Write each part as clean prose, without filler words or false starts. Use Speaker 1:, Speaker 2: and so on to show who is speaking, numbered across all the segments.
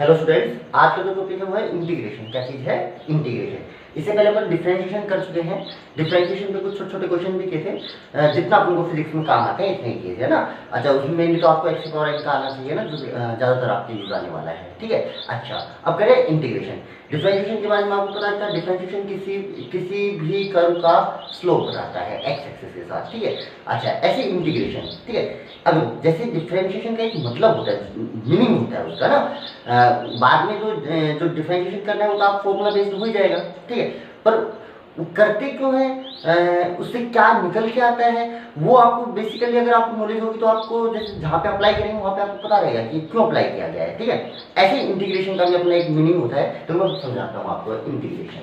Speaker 1: Hello students, आज का जो टॉपिक है वो है इंटीग्रेशन। क्या चीज है? इंटीग्रेशन। इससे पहले अपन डिफरेंशिएशन कर चुके हैं। डिफरेंशिएशन पे कुछ छोटे छोटे क्वेश्चन भी किए थे, जितना अपन को फिजिक्स में काम आते हैं इतने ही किए थे ना। अच्छा, उसमें मेनली तो आपको एक्स पावर एन का आना चाहिए ना, जो ज्यादातर आपके यूज आने वाला है। ठीक है। अच्छा, अब करें इंटीग्रेशन। डिफरेंशिएशन के बारे में आपको पता है, डिफरेंशिएशन किसी भी कर्व का स्लोप बताता है एक्स एक्सिस के साथ। ठीक है। अच्छा, ऐसे इंटीग्रेशन। ठीक है। अब जैसे डिफरेंशिएशन का एक मतलब होता है, मीनिंग होता है उसका ना, बाद में जो डिफरेंशिएशन करना है वो तो आप फॉर्मूला बेस्ड हो ही जाएगा। ठीक है। पर करते क्यों है, उससे क्या निकल के आता है, वो आपको बेसिकली अगर आपको नॉलेज होगी तो आपको जैसे जहाँ पे अप्लाई करेंगे वहाँ पे आपको पता रहेगा कि क्यों अप्लाई किया गया है। ठीक है। ऐसे इंटीग्रेशन का भी अपना एक मीनिंग होता है, तो मैं समझाता हूँ आपको इंटीग्रेशन।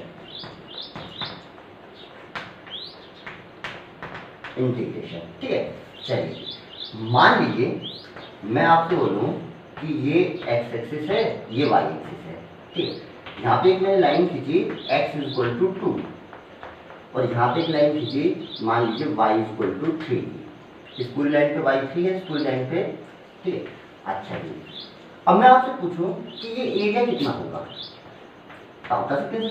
Speaker 1: ठीक है। चलिए, मान लीजिए मैं आपसे बोलूं कि ये एक्स एक्सिस है, ये वाई एक्सिस है। ठीक है। यहाँ पे एक मैंने लाइन खींची x इक्वल टू 2 और यहाँ पे एक लाइन खींची, मान लीजिए y इक्वल टू 3। इस पूरी लाइन पे y3 है, इस पूरी लाइन पे। ठीक है। अच्छा जी, अब मैं आपसे पूछूं कि ये एरिया कितना होगा। आप बता सकते हैं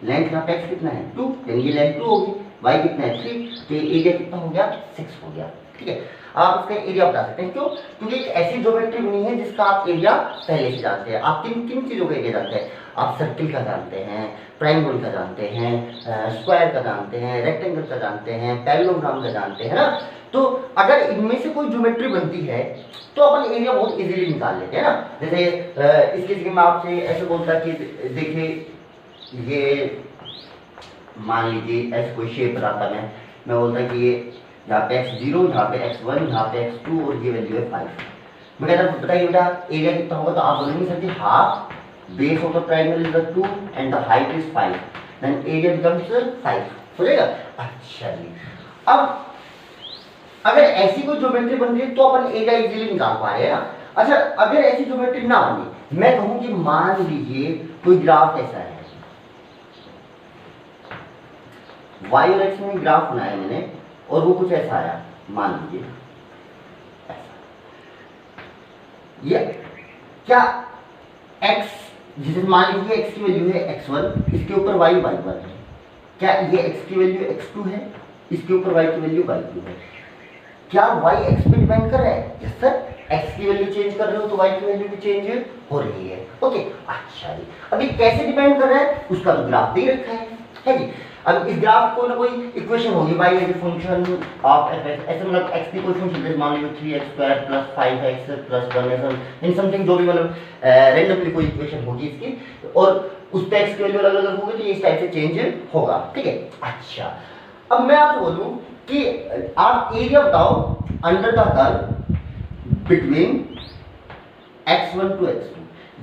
Speaker 1: लेंथ यहाँ पे x कितना है 2, यानी ये लेंथ 2 होगी, y कितना है 3, तो ये एरिया कितना हो गया 6 हो गया। ठीक है। आप इसका एरिया बता सकते हैं, क्यों? क्योंकि एक ऐसी ज्योमेट्री बनी है जिसका आप एरिया पहले से जानते हैं। आप किन किन चीजों का एरिया जानते हैं? आप सर्किल का जानते हैं, ट्रायंगल का जानते हैं, स्क्वायर का जानते हैं, रेक्टेंगल का जानते हैं, पैरेललोग्राम का जानते हैं ना। तो अगर इनमें से कोई ज्योमेट्री बनती है तो अपन एरिया बहुत इजीली निकाल लेते हैं ना। जैसे इसके जगह मैं आपसे ऐसे बोलता कि देखिए ये मान लीजिए ऐसे कोई शेप बनाता, मैं बोलता कि ये यहाँ पे x0, यहाँ पे x1, यहाँ पे x2 और ये वैल्यू है 5। मैं कहता बताइए बेटा एरिया कितना होगा, तो आप बोलेंगे sir ji half base of the triangle is 2 and the height is 5, then area becomes 5 हो जाएगा। अच्छा जी, अब अगर ऐसी कोई ज्योमेट्री बन रही है तो अपन एरिया इजीली निकाल पा रहे हैं ना। अच्छा, अगर ऐसी ज्योमेट्री ना बनी, मैं कहूं कि मान लीजिए कोई ग्राफ ऐसा है, y और x में ग्राफ बनाया मैंने और वो कुछ ऐसा आया, मान लीजिए ऐसा। ये क्या x, जिसे मान लीजिए x की वैल्यू है x1, इसके ऊपर y y1 है। क्या ये x की वैल्यू x2 है, इसके ऊपर y की वैल्यू y2 है। क्या y x पे डिपेंड कर रहा है? यस सर, x की वैल्यू चेंज कर रहे हो तो y की वैल्यू भी चेंज हो रही है। ओके। अच्छा जी, अब ये कैसे डिपेंड कर रहा है उसका तो ग्राफ दे रखा है जी। अब इस ग्राफ को ना कोई इक्वेशन होगी, y is a function of f, ऐसे मतलब x की कोई फंक्शन जैसे मान लीजिए 3x² + 5x + 1 इन समथिंग, जो भी मतलब रैंडमली कोई इक्वेशन होगी इसकी, और उस पे x की वैल्यू अलग अलग होगी तो ये इस टाइप से चेंज होगा। ठीक है। अच्छा, अब मैं आपको बोलूं कि आप एरिया बताओ under the curve between x1 to x2,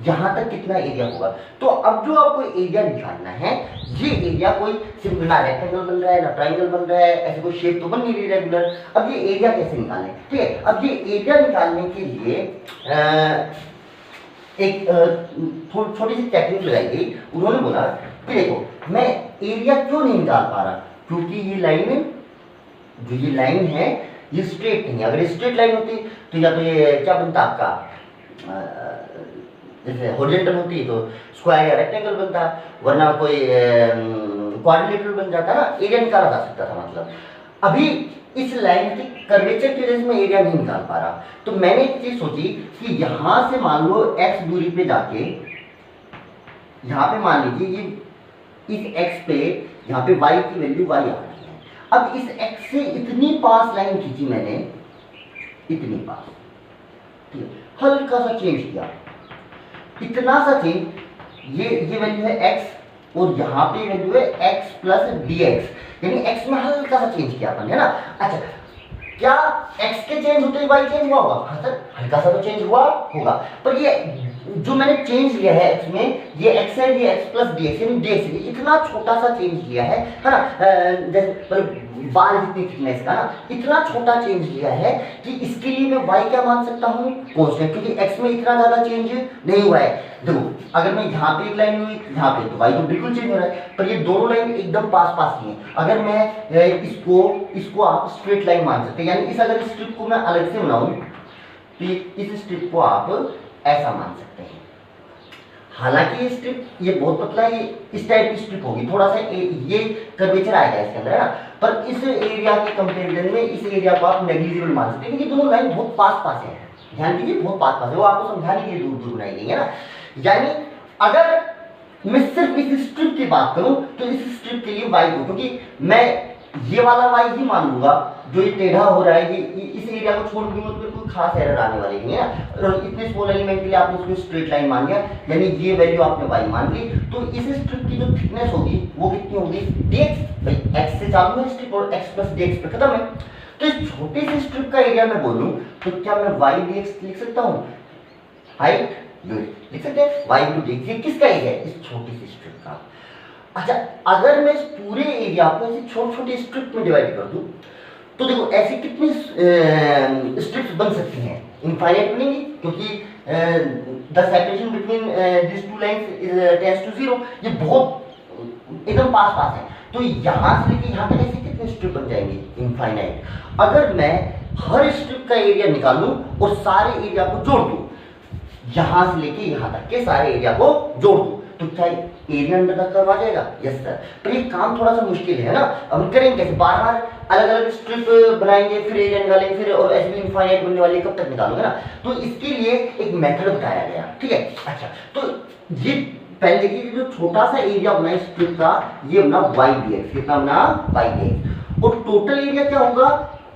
Speaker 1: यहां तक कितना एरिया होगा। तो अब जो आपको एरिया निकालना है, ये एरिया कोई सिर्फ ना रेक्टेंगल बन रहा है ना ट्रायंगल बन रहा है, ऐसे कोई शेप तो बन नहीं रही रेगुलर। अब ये एरिया कैसे निकालें? ठीक है। अब ये एरिया निकालने के लिए एक छोटी सी टेक्निक लगाई गई। उन्होंने बोला कि देखो मैं एरिया क्यों नहीं निकाल पा रहा, क्योंकि ये लाइन है ये स्ट्रेट नहीं है। अगर स्ट्रेट लाइन होती तो या तो ये क्या बनता आपका, जैसे हॉरिजॉन्टल होती तो स्क्वायर या रेक्टेंगल बनता, वरना कोई क्वाड्रिलेटरल बन जाता ना, एरिया निकाला जा सकता था। मतलब अभी इस लाइन की कर्वेचर की वजह से मैं एरिया नहीं निकाल पा रहा, तो मैंने एक चीज सोची कि यहां से मान लो x दूरी पे जाके, यहां पे मान लीजिए ये इस x पे यहाँ पे y की वैल्यू y आ रही है। अब इस x से इतनी पास लाइन खींची मैंने, इतनी पास, ठीक है, हल्का सा चेंज किया, इतना सा चेंज, ये वैल्यू है x और यहाँ पे वैल्यू है x + dx, यानी x में हल्का सा चेंज किया अपन, है ना। अच्छा, क्या x के चेंज होते ही y चेंज हुआ होगा? हाँ सर, हल्का सा तो चेंज हुआ होगा, पर ये जो मैंने चेंज लिया है x में, ये x है, ये x + dx, यानी dx इतना छोटा सा चेंज लिया है ना। जैसे मतलब बाल जितनी थिकनेस का ना, इतना छोटा चेंज लिया है कि इसके लिए मैं y क्या मान सकता हूँ कांस्टेंट, क्योंकि x में इतना ज्यादा चेंज नहीं हुआ है। देखो अगर मैं यहाँ पे एक लाइन हुई यहाँ पे, तो y तो बिल्कुल चेंज हो रहा है, पर ये दोनों लाइन एकदम पास पास ही हैं। अगर मैं इसको आप स्ट्रेट लाइन मान सकते हैं, यानी इस अगर स्ट्रिप को मैं अलग से बनाऊं तो इस स्ट्रिप को आप ऐसा मान सकते हैं, हालांकि ये स्ट्रिप ये बहुत पतला है, ये इस टाइप की स्ट्रिप होगी, थोड़ा सा ये कर्वेचर आएगा इसके अंदर है ना, पर इस एरिया के कंपेरिजन में इस एरिया को आप नेग्लिजिबल मान सकते हैं, क्योंकि दोनों लाइन बहुत पास पास है। ध्यान दीजिए, बहुत पास पास है, वो आपको समझाने के लिए दूर दूर बनाई गई है ना। यानी अगर मैं सिर्फ इस स्ट्रिप की बात करूं तो इस स्ट्रिप के लिए वाई को, क्योंकि मैं ये वाला वाई ही मान लूंगा जो ये टेढ़ा हो रहा है, ये इस एरिया को छोड़ दूंगा तो कोई खास एरर आने वाली नहीं है। और इतने स्मॉल एलिमेंट के लिए आपने उसको स्ट्रेट लाइन मान लिया, यानी ये वैल्यू आपने वाई मान ली, तो इस स्ट्रिप की जो थिकनेस होगी वो कितनी होगी, dx। भाई x से चालू है स्ट्रिप और x प्लस dx पे खत्म है। तो इस छोटी सी स्ट्रिप का एरिया मैं बोलूं तो क्या मैं y dx लिख सकता हूं, हाइट लिख सकते हैं y इंटू dx। ये किसका एरिया है, इस छोटी सी स्ट्रिप का। अच्छा, अगर मैं इस पूरे एरिया को ऐसे छोटे छोटे स्ट्रिप में डिवाइड कर दूं तो देखो ऐसी कितनी स्ट्रिप्स बन सकती हैं, इनफाइनाइट बनेंगी, क्योंकि the separation between this two lines tends to 0, ये बहुत एकदम पास पास है। तो यहां से लेके यहां तक ऐसे कितने स्ट्रिप बन जाएंगे, इनफाइनाइट। अगर मैं हर स्ट्रिप का एरिया निकाल लूं और सारे एरिया को जोड़ दूं, यहां से लेके यहां तक के सारे एरिया को जोड़ दूं, तो क्या एरिया अंडर द कर्व आ जाएगा, यस सर। पर ये काम थोड़ा सा मुश्किल है ना, अब हम करेंगे कैसे, बार बार अलग अलग स्ट्रिप बनाएंगे फिर एरिया निकालेंगे, फिर और ऐसे भी इनफाइनाइट बनने वाली कब तक निकालोगे ना। तो इसके लिए एक मेथड बताया गया, ठीक है। अच्छा, तो ये पहले देखिए जो छोटा सा एरिया बना है स्ट्रिप का, ये बना y dx, कितना बना y dx, और टोटल एरिया क्या होगा,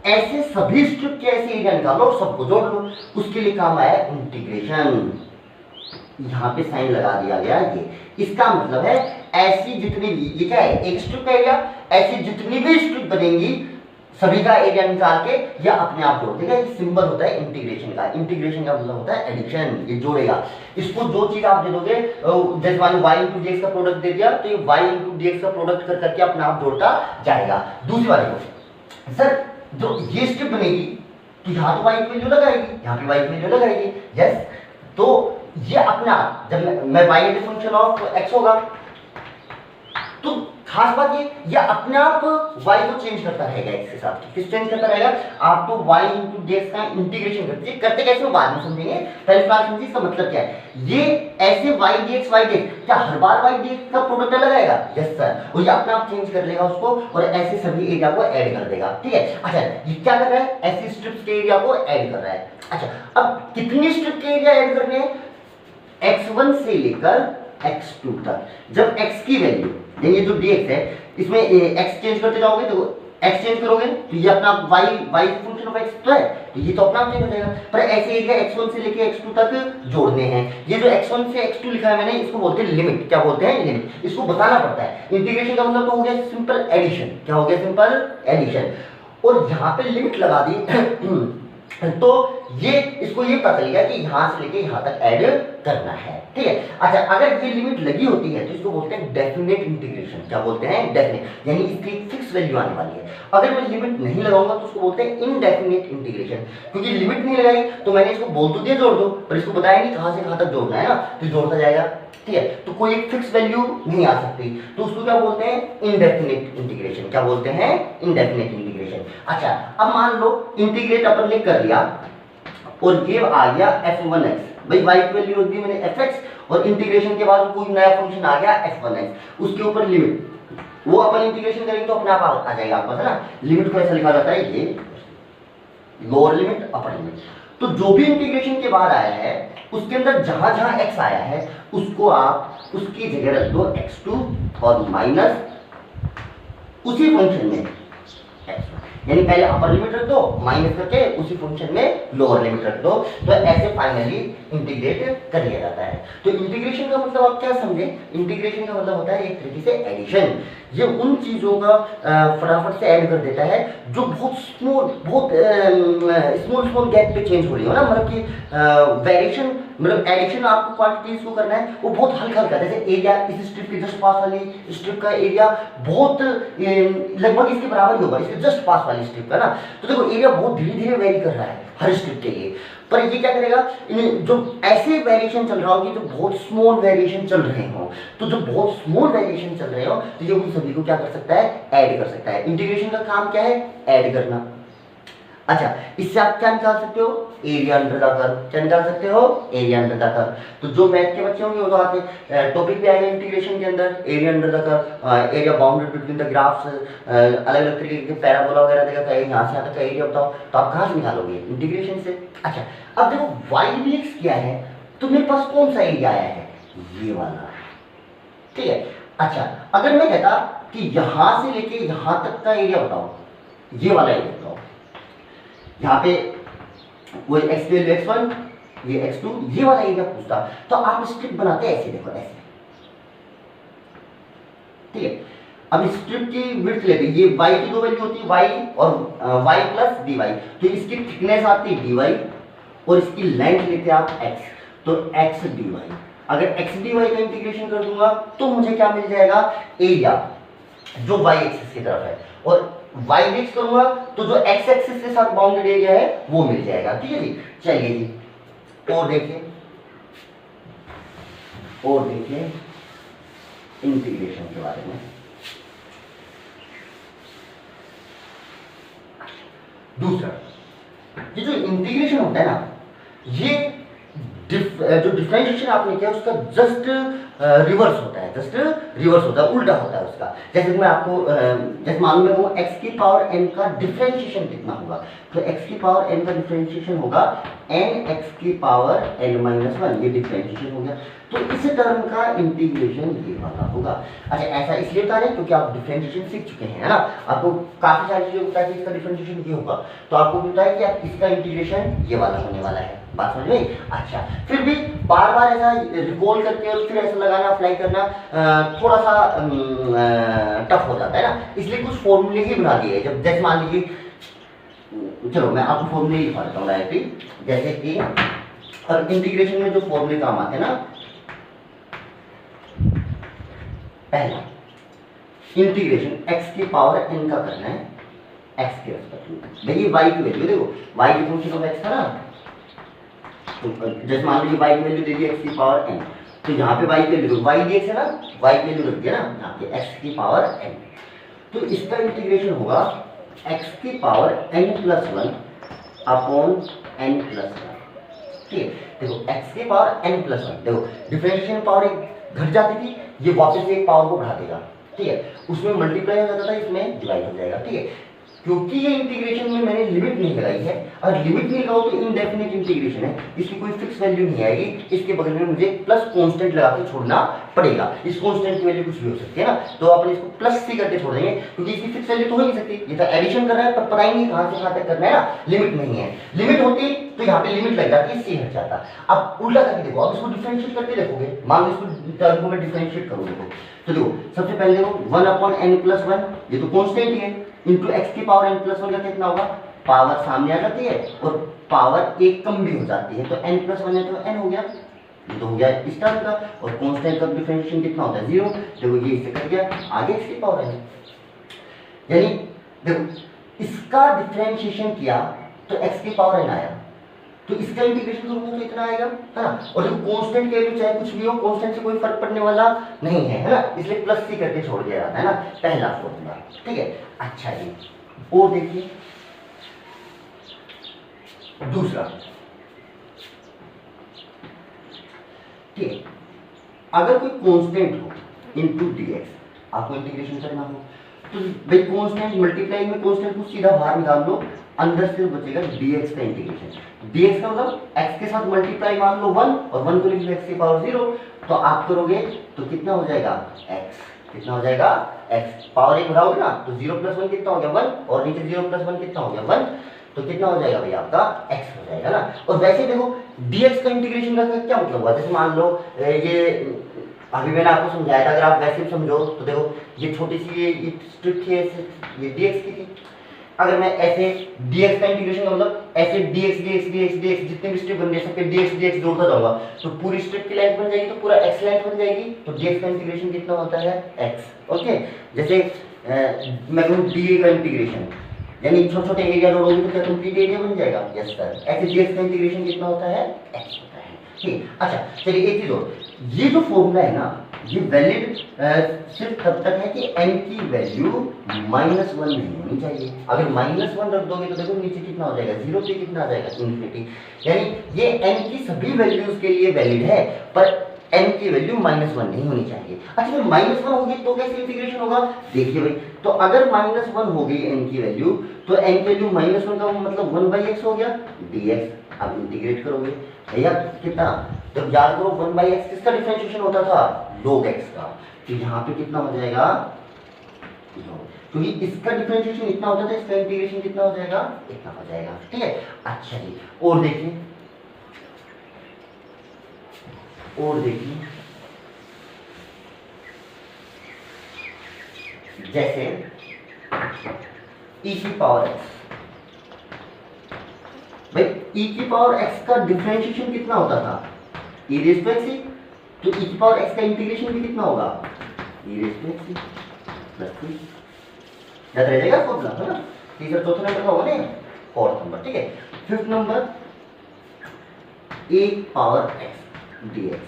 Speaker 1: ऐसे सभी स्ट्रिप के ऐसे एरिया निकालो और सबको जोड़ लो। उसके लिए काम आया इंटीग्रेशन, यहाँ पे साइन लगा दिया गया ये। इसका मतलब है ऐसी जितनी भी, ये क्या है, एक स्ट्रिप का एरिया, ऐसी जितनी भी स्ट्रिप बनेंगी सभी का एरिया निकाल के या अपने आप जोड़ देगा। ये सिंबल होता है इंटीग्रेशन का। इंटीग्रेशन का मतलब होता है एडिशन, ये जोड़ेगा। इसको जो चीज आप दे दोगे, जैसे मान लो y इंटू dx का प्रोडक्ट दे दिया, तो ये y इंटू dx का प्रोडक्ट कर करके अपने आप जोड़ता जाएगा। दूसरी वाले को, सर जो ये स्ट्रिप बनेगी तो यहाँ तो y की वैल्यू लगाएगी, यहाँ पे y की वैल्यू लगाएगी, यस। तो ये अपना जब मैं y as function of x होगा, तो खास बात ये अपने आप y को चेंज करता रहेगा x के साथ। किस चेंज करता रहेगा, आप तो y इंटू dx का इंटीग्रेशन करते कैसे वो बाद में समझेंगे, पहले फिलहाल समझिए इसका मतलब क्या है। ये ऐसे y dx क्या हर बार y dx का प्रोडक्ट अलग आएगा, यस सर। और ये अपने आप चेंज कर लेगा उसको और ऐसे सभी एरिया को ऐड कर देगा, ठीक है। अच्छा, ये क्या कर रहा है, ऐसी स्ट्रिप्स के एरिया को ऐड कर रहा है। अच्छा, अब कितनी स्ट्रिप के एरिया ऐड करने हैं, x1 से लेकर x2 तक। जब x की वैल्यू, ये जो dx है, इसमें x चेंज करते जाओगे, देखो x चेंज करोगे तो ये अपना y फंक्शन ऑफ x तो है, तो ये तो अपना आप चेंज हो जाएगा। पर ऐसे एरिया x1 से लेके x2 तक जोड़ने हैं। ये जो x1 से x2 लिखा है मैंने, इसको बोलते हैं लिमिट। क्या बोलते हैं, लिमिट। इसको बताना पड़ता है। इंटीग्रेशन का मतलब तो हो गया सिंपल एडिशन। क्या हो गया, सिंपल एडिशन। और यहाँ पे लिमिट लगा दी तो ये इसको ये पता चलेगा कि यहां से लेके यहां तक ऐड करना है, ठीक है। अच्छा, अगर ये लिमिट लगी होती है तो इसको बोलते हैं डेफिनेट इंटीग्रेशन। क्या बोलते हैं, डेफिनेट, यानी इसकी फिक्स वैल्यू आने वाली है। अगर मैं लिमिट नहीं लगाऊंगा तो उसको बोलते हैं इनडेफिनेट इंटीग्रेशन, क्योंकि लिमिट नहीं लगाई तो मैंने इसको बोल तो दिया जोड़ दो, पर इसको बताया नहीं कहां से कहां तक जोड़ना है ना, तो जोड़ता जाएगा, ठीक है। तो कोई एक फिक्स वैल्यू नहीं आ सकती, तो उसको क्या बोलते हैं, इनडेफिनेट इंटीग्रेशन। क्या बोलते हैं, इनडेफिनेट इंटीग्रेशन। अच्छा, अब मान लो इंटीग्रेट अपन ने कर लिया और ये आ गया f1x, भाई y की वैल्यू रख दी मैंने fx, और इंटीग्रेशन के बाद कोई नया फंक्शन आ गया f1x, उसके ऊपर लिमिट, वो अपन इंटीग्रेशन करेंगे तो अपने आप आ जाएगा आपको, है ना। लिमिट को ऐसा लिखा जाता है, ये लोअर लिमिट अपर लिमिट। तो जो भी इंटीग्रेशन के बाद आया है उसके अंदर जहां जहां x आया है उसको आप उसकी जगह रख दो x2 और माइनस उसी फंक्शन में x1, यानी पहले अपर लिमिट रख दो माइनस करके उसी फंक्शन में लोअर लिमिट रख दो, तो ऐसे फाइनली इंटीग्रेट कर लिया जाता है। तो इंटीग्रेशन का मतलब आप क्या समझे, इंटीग्रेशन का मतलब होता है एक तरीके से एडिशन। ये उन चीजों का फटाफट से ऐड कर देता है जो बहुत स्मॉल गैप पे चेंज हो रही हो ना, मतलब कि वेरिएशन, मतलब एडिशन आपको क्वांटिटीज को करना है वो बहुत हल्का हल्का, जैसे एरिया इस स्ट्रिप के जस्ट पास वाली स्ट्रिप का एरिया बहुत लगभग इसके बराबर ही होगा, इसके जस्ट पास वाली स्ट्रिप का ना। तो देखो एरिया बहुत धीरे धीरे वेरी कर रहा है हर स्ट्रिप के लिए, पर ये क्या करेगा, जो ऐसे वेरिएशन चल रहा होगी, जो बहुत स्मॉल वेरिएशन चल रहे हो, तो जो बहुत स्मॉल वेरिएशन चल रहे हो तो ये उन सभी को क्या कर सकता है, ऐड कर सकता है। इंटीग्रेशन का काम क्या है, ऐड करना। अच्छा, इससे आप क्या निकाल सकते हो, एरिया अंडर द कर्व, क्या निकाल सकते हो, एरिया अंडर द कर्व। तो जो मैथ के बच्चे होंगे वो तो आपके टॉपिक पे आएगा इंटीग्रेशन के अंदर, area under the curve, area bounded between the graphs, अलग अलग तरीके के पैराबोला वगैरह देगा, कहीं यहाँ से यहाँ तक का एरिया बताओ, तो आप कहाँ से निकालोगे, इंटीग्रेशन से। अच्छा, अब देखो वाई डी एक्स क्या है, तो मेरे पास कौन सा एरिया आया है, ये वाला, ठीक है। अच्छा, अगर मैं कहता कि यहां से लेके यहां तक का एरिया बताओ, ये वाला एरिया बताओ, यहाँ पे वो x2 x1 ये x2 ये वाला एरिया पूछता, तो आप स्ट्रिप बनाते ऐसे, देखो ऐसे, ठीक है। अब स्ट्रिप की विड्थ लेते, ये y की दो वैल्यू होती है, y और y प्लस dy, तो इसकी थिकनेस आती है dy और इसकी लेंथ लेते आप x, तो x dy। अगर x dy का इंटीग्रेशन कर दूंगा तो मुझे क्या मिल जाएगा, एरिया जो y एक्सिस की तरफ है, और y डिक्स करूंगा तो जो x एक्सिस के साथ बाउंडेड एरिया है वो मिल जाएगा, ठीक है जी। चलिए जी, और देखिए इंटीग्रेशन के बारे में। दूसरा, ये जो इंटीग्रेशन होता है ना, ये जो डिफरेंशिएशन आपने किया उसका जस्ट रिवर्स होता है, उल्टा होता है उसका। जैसे मैं आपको जैसे मालूम है वो x की पावर n का डिफरेंशिएशन कितना होगा, तो x की पावर n का डिफरेंशिएशन होगा n x की पावर n माइनस 1, ये डिफरेंशिएशन हो गया। तो इस टर्म का इंटीग्रेशन ये वाला होगा। अच्छा, ऐसा इसलिए बता रहे हैं क्योंकि आप डिफरेंशिएशन सीख चुके हैं, है ना, आपको काफी सारी चीजें पता है कि इसका डिफरेंशिएशन ये होगा, तो आपको पता है कि आप इसका इंटीग्रेशन ये वाला होने वाला है, बात समझ में। अच्छा, फिर भी बार बार ऐसा रिकॉल करके और फिर ऐसा लगाना अप्लाई करना थोड़ा सा टफ हो जाता है ना, इसलिए कुछ फॉर्मूले ही बना दिए। जब जैसे मान लीजिए, चलो मैं आपको फॉर्मूले ही लिखा देता हूँ डायरेक्टली, जैसे कि और इंटीग्रेशन में जो फॉर्मूले काम आते हैं ना, पहला इंटीग्रेशन x की पावर n का करना है, x के रेस्पेक्ट में। देखिए y की वैल्यू देखो, y की फंक्शन ऑफ x था ना, तो जैसे मान लीजिए y की वैल्यू दे दी x की पावर n, तो यहाँ पे y की वैल्यू y dx है ना, y की वैल्यू रख दिया ना यहाँ पे x की पावर n, तो इसका इंटीग्रेशन होगा x की power n plus 1 upon n plus 1, ठीक है। देखो x की पावर n प्लस 1, देखो डिफरेंशिएशन पावर घट जाती थी, ये वापस एक पावर को बढ़ा देगा, ठीक है, उसमें मल्टीप्लाई हो जाता था, इसमें डिवाइड हो जाएगा, ठीक है। क्योंकि ये इंटीग्रेशन में मैंने लिमिट नहीं लगाई है, अगर लिमिट नहीं लगाओ तो इनडेफिनिट इंटीग्रेशन है, इसकी कोई फिक्स वैल्यू नहीं आएगी, इसके बगल में मुझे प्लस कांस्टेंट लगा के छोड़ना पड़ेगा। इस कांस्टेंट की वैल्यू कुछ भी हो सकती है ना, तो अपन इसको प्लस सी करके छोड़ देंगे, क्योंकि इसकी फिक्स वैल्यू तो हो नहीं सकती, ये तो एडिशन कर रहा है, पर पता ही नहीं कहां से कहां तक करना है ना, लिमिट नहीं है। लिमिट होती तो यहाँ पे लिमिट लग जाती, सी हट जाता। अब उल्टा करके देखो, अब इसको डिफरेंशिएट करके देखोगे, मान लो इसको टर्म को मैं डिफरेंशिएट करूँ, देखो तो देखो सबसे पहले देखो 1 अपॉन n प्लस 1, ये तो कांस्टेंट ही है, इंटू x की पावर n प्लस 1 का कितना होगा, पावर सामने आ जाती है और पावर एक कम भी हो जाती है, तो n प्लस 1 है तो n हो गया, ये तो हो गया इस टर्म का, और कांस्टेंट का डिफरेंशिएशन कितना होता है 0, देखो ये इससे कट गया, आगे x की पावर n, यानी देखो इसका डिफरेंशिएशन किया तो x की पावर n आया, तो इसका इंटीग्रेशन करूंगा तो इतना आएगा, है ना। और जो कांस्टेंट की वैल्यू चाहे कुछ भी हो, कांस्टेंट से कोई फर्क पड़ने वाला नहीं है, है ना, इसलिए प्लस सी करके छोड़ दिया जाता है ना, पहला फॉर्मूला, ठीक है। अच्छा जी, और देखिए दूसरा, ठीक है, अगर कोई कांस्टेंट हो इनटू dx, आपको इंटीग्रेशन करना हो तो भाई कांस्टेंट मल्टीप्लाई में कांस्टेंट को सीधा बाहर निकाल लो, अंदर से बचेगा dx का इंटीग्रेशन। dx का मतलब x के साथ मल्टीप्लाई मान लो 1 और 1 को लिख लो x की पावर 0, तो आप करोगे तो कितना हो जाएगा x, कितना हो जाएगा x, पावर 1 बढ़ाओगे ना तो 0 प्लस 1 कितना हो गया 1, और नीचे 0 प्लस 1 कितना हो गया 1, तो कितना हो जाएगा भाई आपका x हो जाएगा ना। और वैसे देखो dx का इंटीग्रेशन का क्या मतलब हुआ, जैसे मान लो ये अभी मैंने आपको समझाया था, अगर आप वैसे भी समझो तो देखो ये छोटी सी ये स्ट्रिप थी, ये dx की थी, अगर मैं ऐसे dx का इंटीग्रेशन का मतलब ऐसे dx जितने भी स्ट्रिप बन गए सबके dx जोड़ता जाऊंगा तो पूरी स्ट्रिप की लेंथ बन जाएगी, तो पूरा x लेंथ बन जाएगी, तो dx का इंटीग्रेशन कितना होता है x, ओके। जैसे मैं कहूँ dA का इंटीग्रेशन, यानी छोटे छोटे एरिया जोड़ोगे तो क्या कंप्लीट एरिया बन जाएगा, यस सर। ऐसे dx का इंटीग्रेशन कितना होता है x होता है, ठीक। अच्छा चलिए एक चीज और, ये जो फॉर्मूला है ना ये वैलिड सिर्फ तब तक है कि n की वैल्यू -1 नहीं होनी चाहिए। अगर -1 रख दोगे तो देखो नीचे कितना हो जाएगा, 0 पे कितना आ जाएगा, इन्फिनिटी। यानी ये n की सभी वैल्यूज के लिए वैलिड है, पर n की वैल्यू -1 नहीं होनी चाहिए। अच्छा फिर -1 होगी तो कैसे इंटीग्रेशन होगा, देखिए भाई, तो अगर -1 हो गई n की वैल्यू, तो n की वैल्यू -1 का मतलब 1/x हो गया dx। अब इंटीग्रेट करोगे भैया कितना, जब याद करो 1/x किसका डिफरेंशिएशन होता था, log x का, तो यहाँ पे कितना हो जाएगा, क्योंकि इसका डिफरेंशिएशन इतना होता था, इसका इंटीग्रेशन कितना हो जाएगा, इतना हो जाएगा। ठीक है, अच्छा जी, और देखिए जैसे e की पावर x, भाई e की पावर x का डिफरेंशिएशन कितना होता था, e रेज़ टू x, तो e की पावर x का इंटीग्रेशन भी कितना होगा, e raise to x plus 3। याद रह जाएगा फॉर्मूला, है ना। तीसरा चौथा नंबर का होगा नहीं, फोर्थ नंबर। ठीक है, fifth number a power x dx,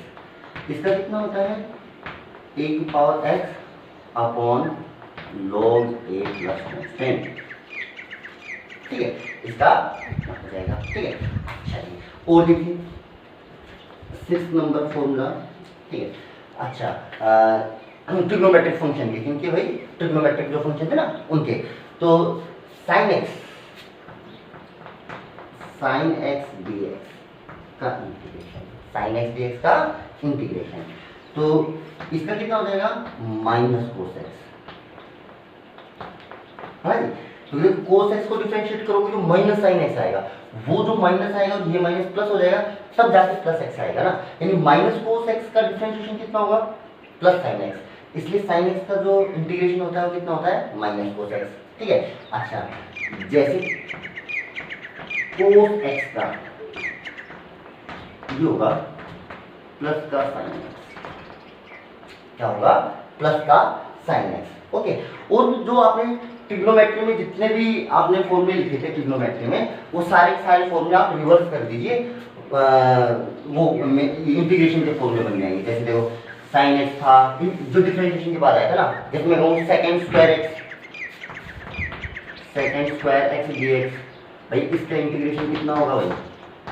Speaker 1: इसका कितना होता है, a की power x upon log a plus constant. ठीक है, इसका हो जाएगा। ठीक है, अच्छा जी, और देखिए सिक्स्थ नंबर फॉर्मूला। ठीक है, अच्छा ट्रिग्नोमेट्रिक फंक्शन के, क्योंकि भाई ट्रिग्नोमेट्रिक जो फंक्शन थे ना उनके, तो sin x dx का इंटीग्रेशन, sin x dx का इंटीग्रेशन, तो इसका कितना हो जाएगा, -cos x। हाँ जी, तो ये cos x को डिफरेंशिएट करोगे तो -sin x आएगा, वो जो माइनस आएगा और ये माइनस प्लस हो जाएगा, तब जाके प्लस x आएगा ना। यानी -cos x का डिफरेंशिएशन कितना होगा, +sin x, इसलिए sin x का जो इंटीग्रेशन होता है वो कितना होता है, -cos x। ठीक है, अच्छा जैसे cos x का ये होगा प्लस का sin x, क्या होगा, प्लस का sin x। ओके, और जो आपने ट्रिग्नोमेट्री में जितने भी आपने फॉर्मूले लिखे थे ट्रिग्नोमेट्री में, वो सारे फॉर्मूले आप रिवर्स कर दीजिए, वो इंटीग्रेशन के फॉर्मूले बन जाएंगे। जैसे देखो sin x था, जो डिफरेंशिएशन के बाद आया था ना, जैसे मैं कहूँ सेकंड स्क्वायर x dx, भाई इसका इंटीग्रेशन कितना होगा भाई,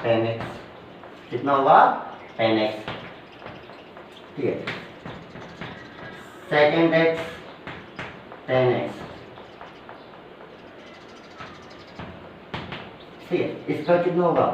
Speaker 1: tan x, कितना होगा, tan x। ठीक है, सेकंड x tan x। ठीक है, इसका कितना होगा,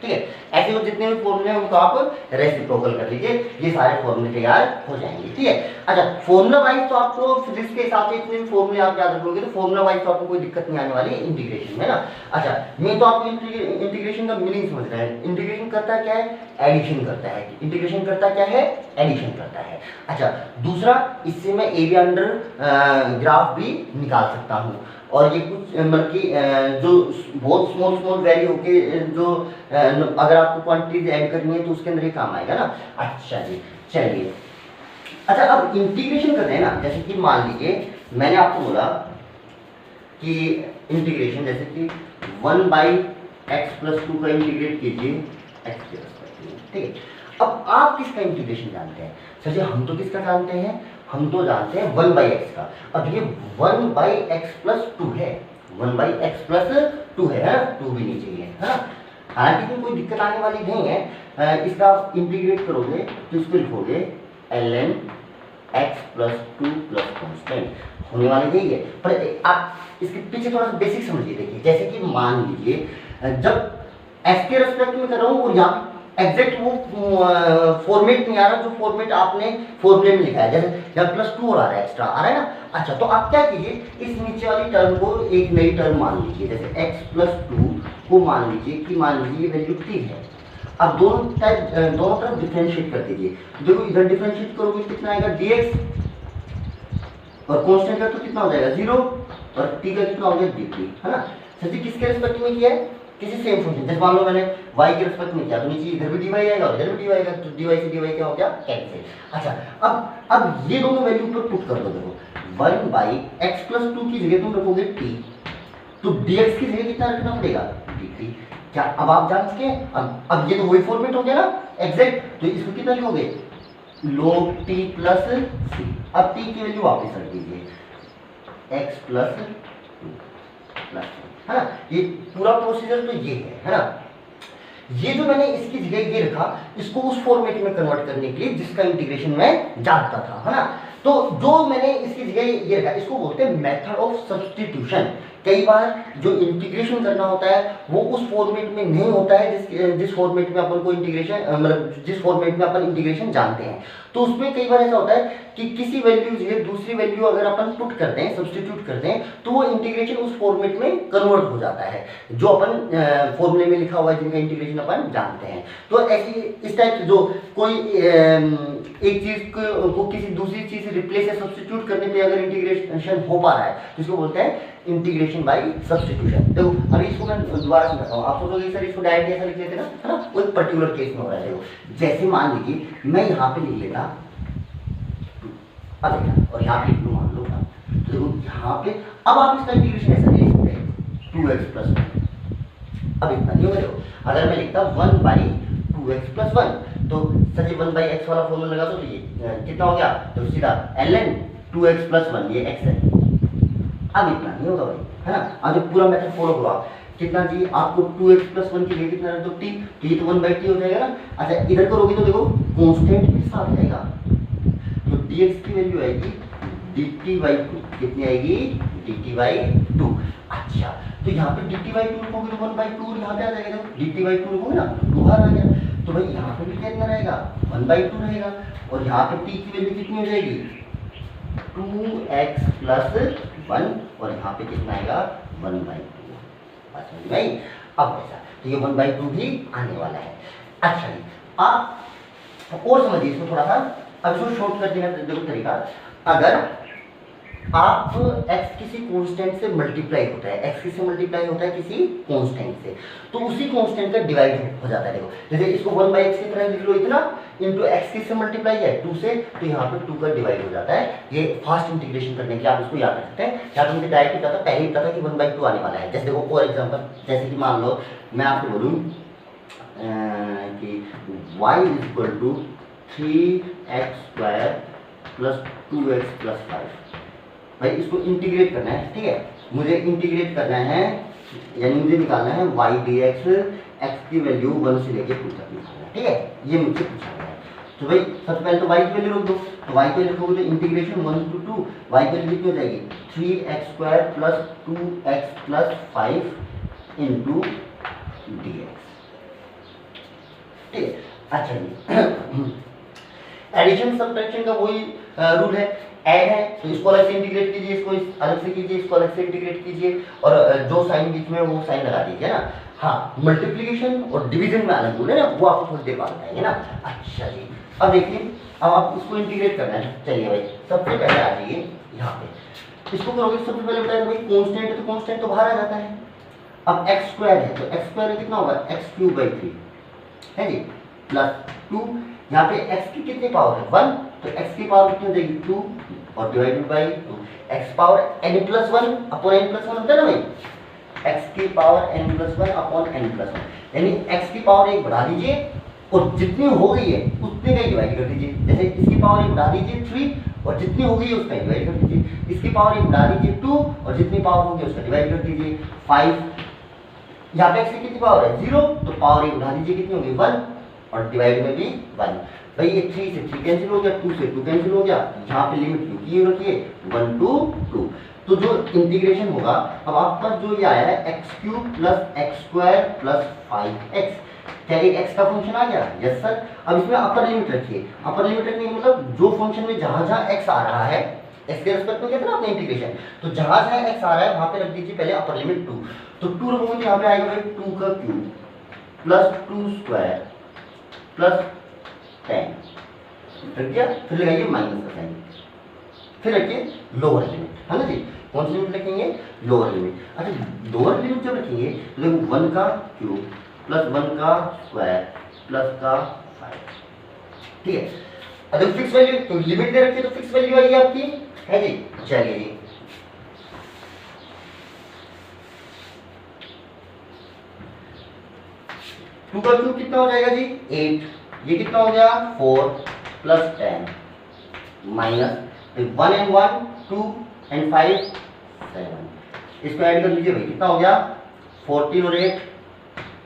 Speaker 1: ठीक है। ऐसे वो जितने भी फॉर्मूले हैं उनको आप रेसिप्रोकल कर लीजिए, ये सारे फॉर्मूले तैयार हो जाएंगे। ठीक है, अच्छा फॉर्मूला वाइज तो आपको फिजिक्स के हिसाब से इतने भी फॉर्मूले आप याद रखोगे तो फॉर्मूला वाइज तो आपको कोई दिक्कत नहीं आने वाली इंटीग्रेशन में ना। अच्छा मैं तो आपको इंटीग्रेशन का मीनिंग समझ रहे हैं, इंटीग्रेशन करता क्या है, एडिशन करता है। इंटीग्रेशन करता क्या है, एडिशन करता है। अच्छा दूसरा, इससे मैं एरिया अंडर ग्राफ भी निकाल सकता हूँ, और ये कुछ मतलब कि जो बहुत स्मॉल वैल्यू होके जो अगर आपको क्वांटिटीज ऐड करनी है तो उसके अंदर ये काम आएगा ना। अच्छा जी चलिए, अच्छा अब इंटीग्रेशन करते हैं ना, जैसे कि मान लीजिए मैंने आपको बोला कि इंटीग्रेशन जैसे कि 1/x+2 का इंटीग्रेट कीजिए x के रेस्पेक्ट में। ठीक है, अब आप किसका इंटीग्रेशन जानते हैं, सर जी हम तो किसका जानते हैं, हम तो जानते हैं 1/x का। अब ये 1/x+2 है, 1/x+2 है, 2 भी नहीं चाहिए, है ना। हालांकि इसमें कोई दिक्कत आने वाली नहीं है, इसका आप इंटीग्रेट करोगे तो इसको लिखोगे ln x+2 प्लस कांस्टेंट, होने वाला यही है। पर आप इसके पीछे थोड़ा सा बेसिक समझिए। देखिए जैसे कि मान लीजिए जब x के रेस्पेक्ट में कर रहा हूँ और यहाँ एग्जैक्ट वो फॉर्मेट नहीं आ रहा जो फॉर्मेट आपने फॉर्मूले में लिखा है, जैसे यहाँ +2 आ रहा है, एक्स्ट्रा आ रहा है ना। अच्छा तो आप क्या कीजिए, इस नीचे वाली टर्म को एक नई टर्म मान लीजिए, जैसे x+2 को मान लीजिए कि मान लीजिए ये वैल्यू t है। अब दोनों तरफ डिफरेंशिएट कर दीजिए, देखो इधर डिफरेंशिएट करोगे कितना आएगा dx, और कांस्टेंट का तो कितना हो जाएगा 0, और t का कितना हो गया dt, है ना। सर जी किसके रिस्पेक्ट में किया है, किसी सेम फंक्शन, जैसे मान लो मैंने y के रिस्पेक्ट में किया तो नीचे इधर भी dy आएगा और इधर भी dy आएगा, तो dy से dy क्या हो गया कैंसिल। अच्छा अब ये दोनों वैल्यू पर पुट कर दो, देखो 1/x+2 की जगह तुम रखोगे t, तो dx की जगह कितना रखना पड़ेगा dt, क्या अब आप जान चुके हैं? अब ये तो वही फॉर्मेट हो गया ना एग्जैक्ट, तो इसको कितना लिखोगे, log t प्लस सी। अब t की वैल्यू वापस रख दीजिए x प्लस प्लस, है ना। ये पूरा प्रोसीजर तो ये है ना। ये जो मैंने इसकी जगह ये रखा, इसको उस फॉर्मेट में कन्वर्ट करने के लिए जिसका इंटीग्रेशन मैं जानता था, है ना। तो जो मैंने इसकी जगह ये रखा, इसको बोलते हैं मेथड ऑफ सब्स्टिट्यूशन। कई बार जो इंटीग्रेशन करना होता है वो उस फॉर्मेट में नहीं होता है जिस फॉर्मेट में अपन को इंटीग्रेशन मतलब जिस फॉर्मेट में अपन इंटीग्रेशन जानते हैं। तो उसमें कई बार ऐसा होता है कि किसी वैल्यू से दूसरी वैल्यू अगर अपन पुट करते हैं, सब्स्टिट्यूट करते हैं, तो वो इंटीग्रेशन उस फॉर्मेट में कन्वर्ट हो जाता है जो अपन फॉर्मूले में लिखा हुआ है, जिनका इंटीग्रेशन अपन जानते हैं। तो ऐसी इस टाइप से जो कोई एक चीज को किसी दूसरी चीज से रिप्लेस या सब्स्टिट्यूट करने पे अगर इंटीग्रेशन हो पा रहा है तो इसको बोलते हैं इंटीग्रेशन बाय सब्स्टिट्यूशन। देखो अभी इसको मैं दोबारा समझाता हूँ। आप सोचोगे सर इसको डायरेक्ट ऐसा लिख लेते ना, है ना, कोई पर्टिकुलर केस में हो रहा है। देखो जैसे मान लीजिए मैं यहाँ पे लिख लेता और यहाँ पे लिख लूँ मान लो, तो देखो यहाँ पे अब आप इसका इंटीग्रेशन ऐसा लिख सकते हैं 2x प्लस 1। अब इतना नहीं होगा। देखो अगर मैं लिखता 1 बाई 2x प्लस 1, तो सर ये 1 बाई x वाला फॉर्मूला लगा तो ये कितना हो गया, तो सीधा ln 2x प्लस 1, ये x है। अब इतना नहीं होगा भाई, है ना। अब जो पूरा मेथड फॉलो करो आप, कितना जी आपको 2x प्लस 1 की जगह कितना है, तो t, तो ये तो 1 बाई t हो जाएगा ना। अच्छा इधर करोगे तो देखो कांस्टेंट के साथ आएगा, तो dx की वैल्यू आएगी dt बाई 2। कितनी आएगी, dt बाई 2। अच्छा तो यहाँ पे dt बाई 2 लिखोगे तो 1 बाई 2 यहाँ पे आ जाएगा। देखो dt बाई 2 लिखोगे ना, 2 बाहर आ गया, तो भाई यहाँ पे भी कितना रहेगा, 1 बाई 2 रहेगा। और यहाँ पे t की वैल्यू कितनी हो जाएगी, 2x प्लस 1, और यहाँ पे कितना आएगा 1 बाई 2। बस समझ भाई। अब ऐसा तो ये 1 बाई 2 भी आने वाला है। अच्छा जी आप और समझिए इसको थोड़ा सा। अब इसको शॉर्ट कर देना देखो तरीका, अगर आप x किसी कांस्टेंट से मल्टीप्लाई होता है, x किससे मल्टीप्लाई होता है, किसी कांस्टेंट से, तो उसी कांस्टेंट का डिवाइड हो जाता है। देखो जैसे इसको 1 बाई x की तरह लिख लो इतना, इंटू x किससे मल्टीप्लाई है 2 से, तो यहाँ पे 2 का डिवाइड हो जाता है। ये फास्ट इंटीग्रेशन करने के लिए आप इसको याद रख सकते हैं। या तो मुझे डायरेक्ट पता था, पहले ही पता था कि 1 बाई 2 आने वाला है। जैसे देखो फॉर एग्जाम्पल, जैसे कि मान लो मैं आपको बोलूँ कि y is equal to 3x square plus 2x plus 5। भाई इसको इंटीग्रेट करना है, ठीक है, मुझे इंटीग्रेट करना है, यानी मुझे निकालना है y dx, x की वैल्यू 1 से लेके 2 तक निकालना है, ठीक है, ये मुझसे पूछा गया है। तो भाई सबसे पहले तो y की वैल्यू रख दो, तो y की वैल्यू रखोगे तो इंटीग्रेशन 1 to 2, y की वैल्यू कितनी हो जाएगी 3x square plus 2x plus 5 into dx, ठीक है। अच्छा जी एडिशन सब्ट्रैक्शन का वही रूल है, ऐड है तो इसको अलग से इंटीग्रेट कीजिए, इसको अलग से कीजिए, इसको अलग से इंटीग्रेट कीजिए, और जो साइन बीच में वो साइन लगा दीजिए ना। हाँ मल्टीप्लिकेशन और डिवीजन में अलग रूल है ना, वो आपको थोड़ी देर बाद बताएंगे ना। अच्छा जी अब देखिए, अब आप इसको इंटीग्रेट करना है। चलिए भाई सबसे पहले आ जाइए यहाँ पे, इसको करोगे सबसे पहले बताया भाई कांस्टेंट है तो कांस्टेंट तो बाहर आ जाता है। अब x स्क्वायर है तो x स्क्वायर कितना होगा x क्यूब बाई 3 है जी, प्लस 2, यहाँ पे x की कितनी पावर है 1, तो x की पावर कितनी हो जाएगी 2 और divided by 2, x power n plus 1 upon n plus 1 होता है ना भाई, x की power n plus 1 upon n plus 1, यानी x की पावर 1 बढ़ा दीजिए और जितनी हो गई है उतने का डिवाइड कर दीजिए। जैसे इसकी पावर 1 बढ़ा दीजिए 3 और जितनी हो गई है उसका डिवाइड कर दीजिए, इसकी पावर 1 बढ़ा दीजिए 2 और जितनी पावर होगी उसका डिवाइड कर दीजिए 5। यहाँ पे x की कितनी पावर है 0, तो पावर 1 बढ़ा दीजिए कितनी होगी 1 और डिवाइड में भी 1। भाई ये 3 से 3 कैंसिल हो गया, 2 से 2 कैंसिल हो गया, यहाँ पे लिमिट क्यों की रखिए 1 to 2। तो जो इंटीग्रेशन होगा अब आपका जो ये आया है x cube plus x square plus 5x, क्या एक x का फंक्शन आ गया, यस सर। अब इसमें अपर लिमिट रखिए, अपर लिमिट रखने का मतलब जो फंक्शन में जहां जहां x आ रहा है, x के रिस्पेक्ट में कहते हैं ना आपने इंटीग्रेशन, तो जहां जहां x आ रहा है वहां पे रख दीजिए पहले अपर लिमिट 2, तो 2 रखोगे तो यहाँ पे आएगा भाई 2 का क्यूब प्लस 2 स्क्वायर प्लस 10 रख दिया, फिर लगाइए माइनस का साइन, फिर रखिए लोअर लिमिट, है ना जी। कौन सी लिमिट रखेंगे लोअर लिमिट। अच्छा लोअर लिमिट जब रखेंगे तो देखो 1 का क्यूब प्लस 1 का स्क्वायर प्लस का 5, ठीक है। अगर फिक्स वैल्यू तो लिमिट दे रखी है तो फिक्स वैल्यू आएगी आपकी, है जी। चलिए जी 2 का क्यूब कितना हो जाएगा जी 8, ये कितना हो गया 4 प्लस 10 माइनस 1 and 1 2 and 5 7, इसको ऐड कर लीजिए भाई, कितना हो गया 14 और 8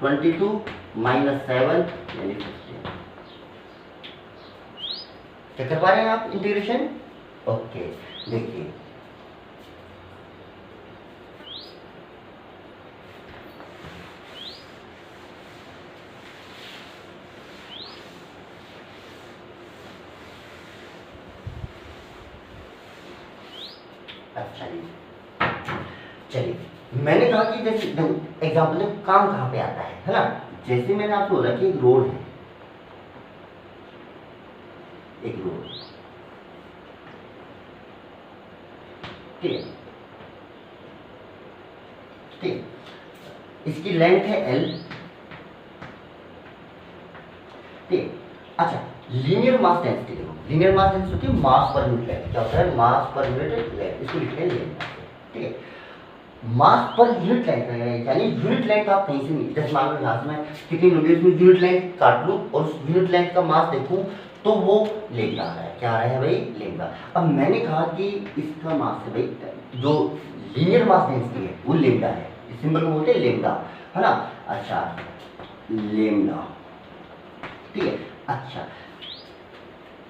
Speaker 1: 22 माइनस 7 यानी 15। क्या कर पा रहे हैं आप इंटीग्रेशन? ओके देखिए अच्छा जी, चलिए मैंने कहा कि जैसे एग्जाम्पल में काम कहाँ पे आता है ना, जैसे मैंने आपको बोला कि एक रोड है, एक रोड ठीक है, ठीक, इसकी लेंथ है L ठीक। अच्छा लीनियर मास डेंसिटी देखो, लीनियर मास डेंसिटी होती है मास पर यूनिट लेंथ, क्या होता है मास पर यूनिट लेंथ, इसको लिखते हैं लेंथ ठीक है। मास पर यूनिट लेंथ यानी यूनिट लेंथ आप कहीं से नहीं, जैसे मान लो यहाँ से मैं कितनी लूँगी इसमें यूनिट लेंथ काट लूँ और उस यूनिट लेंथ का मास देखूँ तो वो लेमडा आ रहा है, क्या आ रहा है भाई लेमडा। अब मैंने कहा कि इसका मास है भाई, जो लीनियर मास डेंसिटी है वो लेमडा है, इस सिंबल को बोलते हैं लेमडा है ना। अच्छा लेमडा ठीक है। अच्छा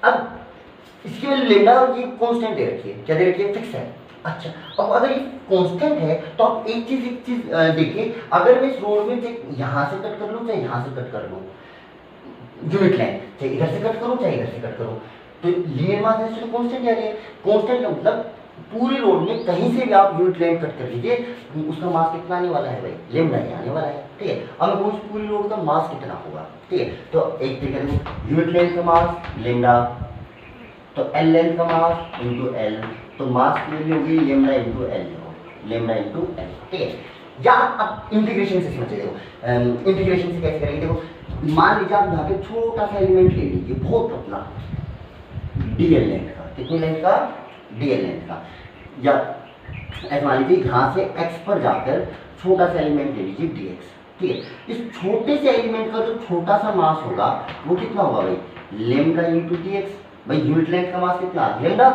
Speaker 1: अब इसकी वैल्यू लेमडा और ये कांस्टेंट दे रखी है, क्या दे रखी है फिक्स है। अच्छा अब अगर ये कांस्टेंट है तो आप एक चीज देखिए, अगर मैं इस रोड में चाहे यहाँ से कट कर लूँ चाहे यहाँ से कट कर लूँ यूनिट लाइन, चाहे इधर से कट करूँ चाहे इधर से कट करूँ, तो लीनियर मास डेंसिटी कांस्टेंट आ रही है। कांस्टेंट का मतलब पूरी रोड में कहीं से भी आप यूनिट लाइन कट कर लीजिए उसका मास कितना आने वाला है भाई लेमडा ही आने वाला है ठीक है। अब मैं पूछ पूरी रोड का मास कितना होगा ठीक है, तो एक तरीके यूनिट लाइन का मास लेमडा, तो एल लेंथ का मास इंटू एल, तो मास की वैल्यू होगी lambda into L, lambda into L ठीक है। या आप इंटीग्रेशन से समझिए, देखो इंटीग्रेशन से कैसे करेंगे, देखो मान लीजिए आप यहाँ पे छोटा सा एलिमेंट ले लीजिए बहुत पतला डीएल लेंथ का, कितनी लेंथ का डीएल लेंथ का, या ऐसा मान लीजिए यहाँ से एक्स पर जाकर छोटा सा एलिमेंट ले लीजिए डीएक्स ठीक है। इस छोटे से एलिमेंट का जो छोटा सा मास होगा वो कितना होगा भाई लेमडा इंटू डीएक्स, भाई यूनिट लेंथ का मास कितना लेमडा,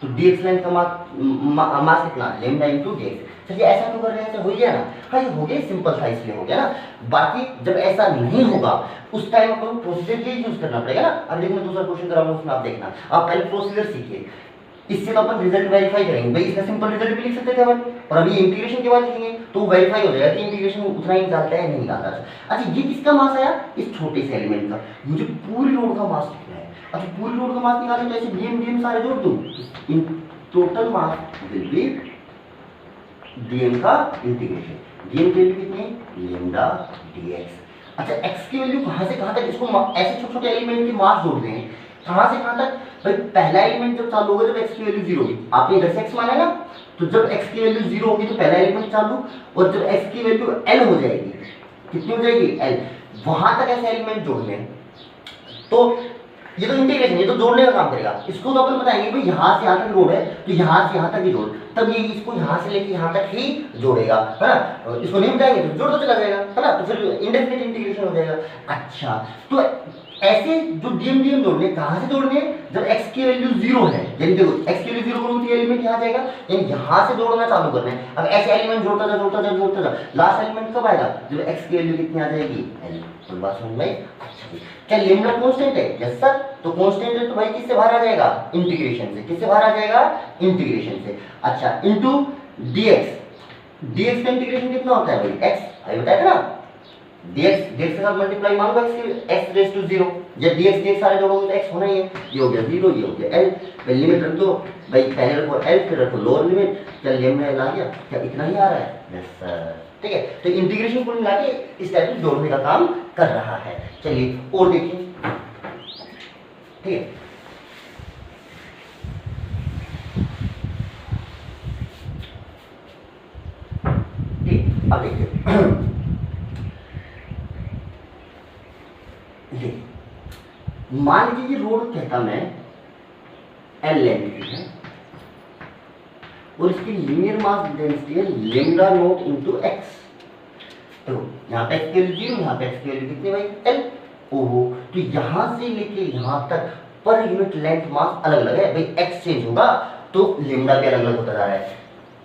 Speaker 1: तो डीएक्स लेंथ का मास कितना लेमडा इंटू डीएक्स। चलिए ऐसा तो कर रहे हैं, ऐसा हो गया ना, हाँ ये हो गया सिंपल था इसलिए हो गया ना। बाकी जब ऐसा नहीं होगा उस टाइम अपन प्रोसीजर के यूज करना पड़ेगा ना। अब देखो मैं दूसरा क्वेश्चन कराऊंगा उसमें आप देखना, आप पहले प्रोसीजर सीखिए, इससे तो अपन रिजल्ट वेरीफाई करेंगे, भाई इसका सिंपल रिजल्ट भी लिख सकते थे अपन, और अभी इंटीग्रेशन के बाद लिखेंगे तो वेरीफाई हो जाएगा कि इंटीग्रेशन उतना ही निकालता है नहीं निकालता। अच्छा ये किसका मास आया इस छोटे से एलिमेंट का, मुझे पूरी रोड का मास कितना है। अच्छा पूरी रोड का मास निकालने तो ऐसे डीएम डीएम सारे जोड़ दूं, in total mass will be DM का इंटीग्रेशन, डीएम की वैल्यू कितनी लेमडा डीएक्स। अच्छा एक्स की वैल्यू कहां से कहां तक, इसको ऐसे छोटे छोटे एलिमेंट के मास जोड़ दें, कहां से कहां तक भाई पहला एलिमेंट जब चालू होगा जब एक्स की वैल्यू 0 होगी, आपने इधर से एक्स माना है ना, तो जब एक्स की वैल्यू 0 होगी तो पहला एलिमेंट चालू, और जब एक्स की वैल्यू एल हो जाएगी, कितनी हो जाएगी एल, वहां तक ऐसे एलिमेंट जोड़ लें। तो ये तो इंटीग्रेशन, ये तो जोड़ने का काम करेगा। इसको तो अपन बताएंगे भाई यहाँ से यहाँ तक रोड है तो यहाँ से यहाँ तक ही जोड़, तब ये इसको यहाँ से लेके यहाँ तक ही जोड़ेगा है ना, इसको नहीं बताएंगे तो जोड़ तो चला जाएगा है ना, तो फिर इंडेफिनिट इंटीग्रेशन हो जाएगा। अच्छा तो ऐसे जो डीएम डीएम जोड़ने कहाँ से जोड़ने, जब x की वैल्यू 0 है, यानी देखो x की वैल्यू 0 करूँ तो एलिमेंट यहाँ जाएगा, यानी यहाँ से जोड़ना चालू करना है। अब ऐसे एलिमेंट जोड़ता जा जोड़ता जा जोड़ता जा, लास्ट एलिमेंट कब आएगा जब x की वैल्यू कितनी आ जाएगी l, तो बात समझ में आई। अच्छा क्या लेमडा कांस्टेंट है, यस सर, तो कांस्टेंट है तो भाई किससे बाहर आ जाएगा इंटीग्रेशन से, किससे बाहर आ जाएगा इंटीग्रेशन से। अच्छा इनटू dx, dx का इंटीग्रेशन कितना होता है भाई x, अभी बताया था ना, dx dx के साथ मल्टीप्लाई मान लो x रेज़ टू 0, जब dx dx सारे जोड़ोगे तो x होना ही है, ये हो गया 0 ये हो गया l, पहले लिमिट रख दो भाई, पहले रखो l फिर रखो लोअर लिमिट, क्या लेमडा आ गया, क्या इतना ही आ रहा है, यस सर ठीक है। तो इंटीग्रेशन को मिला के इस टाइप से जोड़ने का काम कर रहा है। चलिए और देखिए ठीक है, ठीक अब देखिए मान लीजिए ये रोड कहता मैं एल लेंथ की है और इसकी लीनियर मास डेंसिटी है लेमडा नॉट इनटू एक्स। तो यहाँ पे x की वैल्यू 0, यहाँ पे x की वैल्यू कितनी भाई l। ओहो, तो यहाँ से लेके यहाँ तक पर यूनिट लेंथ मास अलग अलग है भाई, x चेंज होगा तो लेमडा भी अलग अलग होता जा रहा है।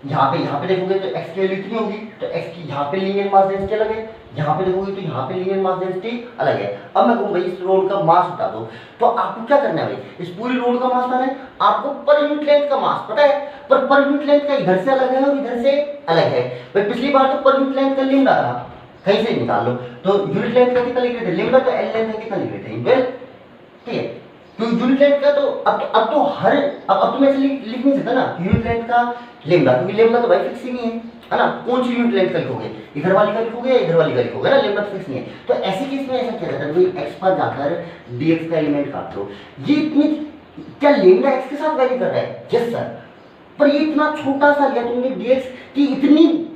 Speaker 1: यहाँ पे देखोगे तो x की वैल्यू इतनी होगी तो x की यहाँ पे लीनियर मास डेंसिटी अलग है, यहाँ पे देखोगे तो यहाँ पे लीनियर मास डेंसिटी अलग है। अब मैं कहूँ भाई इस रोड का मास बता दो, तो आपको क्या करना है भाई, इस पूरी रोड का मास बताना है। आपको पर यूनिट लेंथ का मास पता है, पर यूनिट लेंथ का इधर से अलग है और इधर से अलग है भाई। पिछली बार तो पर यूनिट लेंथ का लेमडा था, कहीं से निकाल लो, तो यूनिट लेंथ का कितना लिख रहे थे लेमडा, तो एल लेंथ का कितना लिख रहे थे 12, ठीक है। तो यूनिट लेंथ का तो अब तो हर अब तो मैं लिख नहीं सकता ना यूनिट लेंथ का लेमडा, क्योंकि लेमडा तो भाई फिक्स ही नहीं है ना। कौन सी यूनिट लेंथ का लिखोगे, इधर वाली का लिखोगे या इधर वाली का लिखोगे ना, लेमडा फिक्स नहीं है। तो ऐसे केस में ऐसा किया जाता है भाई, x पर जाकर dx का एलिमेंट काट दो। ये इतनी क्या लेमडा x के साथ वैरी कर रहा है, यस सर, पर ये इतना छोटा सा लिया तुमने dx कि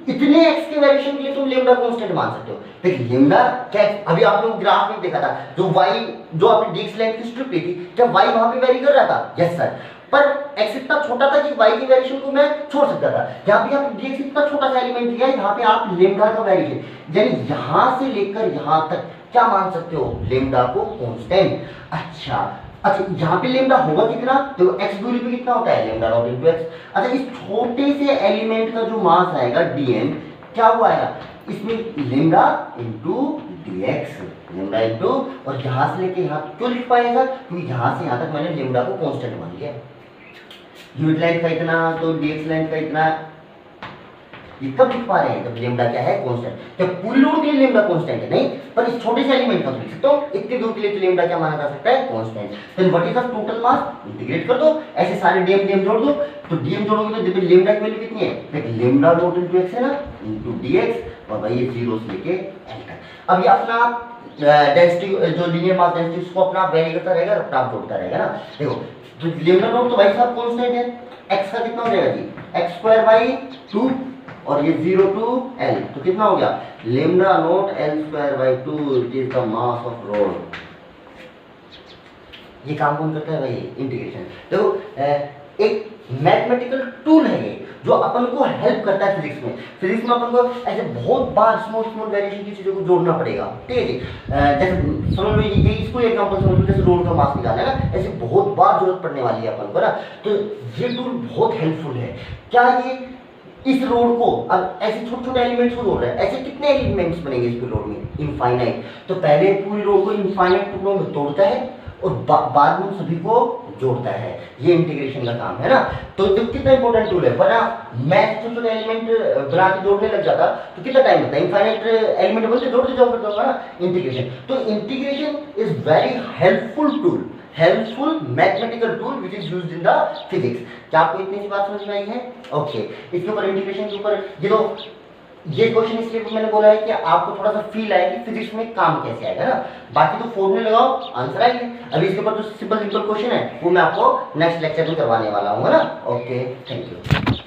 Speaker 1: इतने x के वेरिएशन के लिए तुम लेमडा कांस्टेंट मान सकते हो। देखिए लेमडा क्या, अभी आप लोग ग्राफ में देखा था जो y जो आपने dx लेंथ की स्ट्रिप ली थी, क्या y वहां पे वेरी कर रहा था, यस सर, पर x इतना छोटा था कि y के वेरिएशन को मैं छोड़ सकता था। यहाँ पे आप dx इतना छोटा सा एलिमेंट लिया, यहाँ पे आप लेमडा का वेरिएशन, यानी यहाँ से लेकर यहाँ तक क्या मान सकते हो, लेमडा को कांस्टेंट। अच्छा, यहाँ पे लेमडा होगा कितना, तो x दूरी पे कितना होता है लेमडा नॉट इनटू x। अच्छा, इस छोटे से एलिमेंट का जो मास आएगा dm क्या हुआ आएगा, इसमें lambda into dx, lambda into, और यहाँ से लेके यहाँ क्यों लिख पाएगा, क्योंकि यहाँ से यहाँ तक मैंने लेमडा को कांस्टेंट मान लिया। यूनिट लेंथ का इतना तो dx लेंथ का इतना, ये कब लिख पा रहे हैं, जब लेमडा क्या है कांस्टेंट। जब पूरी रोड के लिए लेमडा कांस्टेंट है नहीं, पर इस छोटे से एलिमेंट का तो लिख सकता हूं, इतनी दूर के लिए तो लेमडा क्या माना जा सकता है, constant. Then what is the total mass, integrate कर दो, ऐसे सारे dm जोड़ दो, तो dm जोड़ोगे तो देखो लेमडा की वैल्यू कितनी है, देखिए लेमडा नॉट इनटू x है ना, इनटू dx, और भाई ये 0 से लेके l तक। अब ये अपना डेंसिटी जो लीनियर मास डेंसिटी उसको अपना वेरी करता रहेगा, अपना आप जोड़ता रहेगा ना। देखो तो लेमडा नॉट तो भाई साहब कांस्टेंट है, x का कितना हो जाएगा जी, x²/2, और ये 0 to l, तो कितना हो गया lambda naught l²/2, it is the mass of road. ये काम कौन करता है भाई, इंटीग्रेशन। देखो एक मैथमेटिकल टूल है ये, जो अपन को हेल्प करता है फिजिक्स में। फिजिक्स में अपन को ऐसे बहुत बार स्मॉल वेरिएशन की चीजों को जोड़ना पड़ेगा, ठीक है जी। जैसे समझ लो ये इसको एग्जांपल समझ लो, जैसे रोड का मास निकालना है ना, ऐसे बहुत बार जरूरत पड़ने वाली है अपन को ना, तो ये टूल बहुत हेल्पफुल है। क्या ये इस रोड को अब ऐसे छोटे छोटे एलिमेंट्स को जोड़ रहा है, ऐसे कितने एलिमेंट्स बनेंगे इस पूरी रोड में, इनफाइनाइट। तो पहले पूरी रोड को इनफाइनाइट टुकड़ों में तोड़ता है और बाद में सभी को जोड़ता है, ये इंटीग्रेशन का काम है ना। तो कितना इंपॉर्टेंट टूल है, वरना मैथ छोटे छोटे एलिमेंट बना के जोड़ने लग जाता तो कितना टाइम लगता है, इनफाइनाइट एलिमेंट बोलते जोड़ते जाओ फिर तो ना इंटीग्रेशन। तो integration is very helpful tool, helpful mathematical tool which is used in the physics. क्या आपको इतनी सी बात समझ में आई है, ओके। इसके ऊपर इंटीग्रेशन के ऊपर ये क्वेश्चन इसलिए मैंने बोला है कि आपको थोड़ा सा फील आए कि फिजिक्स में काम कैसे आएगा ना, बाकी तो फॉर्मूले लगाओ आंसर आएंगे। अभी इसके ऊपर जो सिंपल क्वेश्चन है वो मैं आपको नेक्स्ट लेक्चर में करवाने वाला हूँ ना, ओके, थैंक यू।